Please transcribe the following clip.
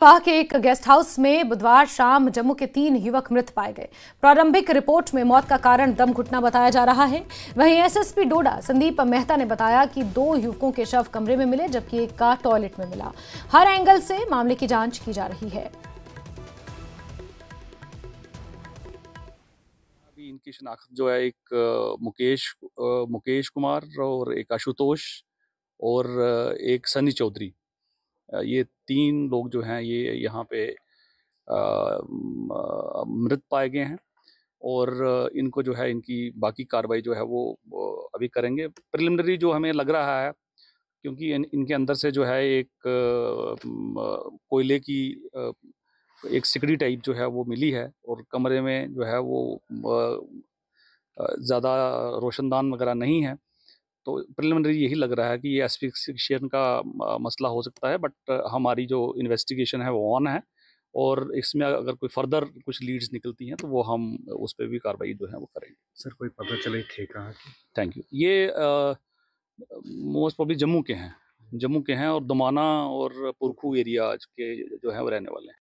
पाक के एक गेस्ट हाउस में बुधवार शाम जम्मू के 3 युवक मृत पाए गए। प्रारंभिक रिपोर्ट में मौत का कारण दम घुटना बताया जा रहा है। वहीं एसएसपी डोडा संदीप मेहता ने बताया कि 2 युवकों के शव कमरे में मिले जबकि एक का टॉयलेट में मिला। हर एंगल से मामले की जांच की जा रही है। अभी इनकी शिनाख्त जो है एक मुकेश कुमार और एक आशुतोष और एक सनी चौधरी, ये 3 लोग जो हैं ये यहाँ पे मृत पाए गए हैं और इनको जो है इनकी बाकी कार्रवाई जो है वो अभी करेंगे। प्रिलिमिनरी जो हमें लग रहा है, क्योंकि इनके अंदर से जो है एक कोयले की एक सिकड़ी टाइप जो है वो मिली है और कमरे में जो है वो ज़्यादा रोशनदान वगैरह नहीं है। तो प्रिलिमिनरी यही लग रहा है कि ये एस्फिक्सिएशन का मसला हो सकता है, बट हमारी जो इन्वेस्टिगेशन है वो ऑन है और इसमें अगर कोई फर्दर कुछ लीड्स निकलती हैं तो वो हम उस पर भी कार्रवाई जो है वो करेंगे। सर, कोई पता चले थे कहाँ की? Thank you. ये मोस्ट प्रॉब्ली जम्मू के हैं और दमाना और पुरखू एरिया के जो है वो रहने वाले हैं।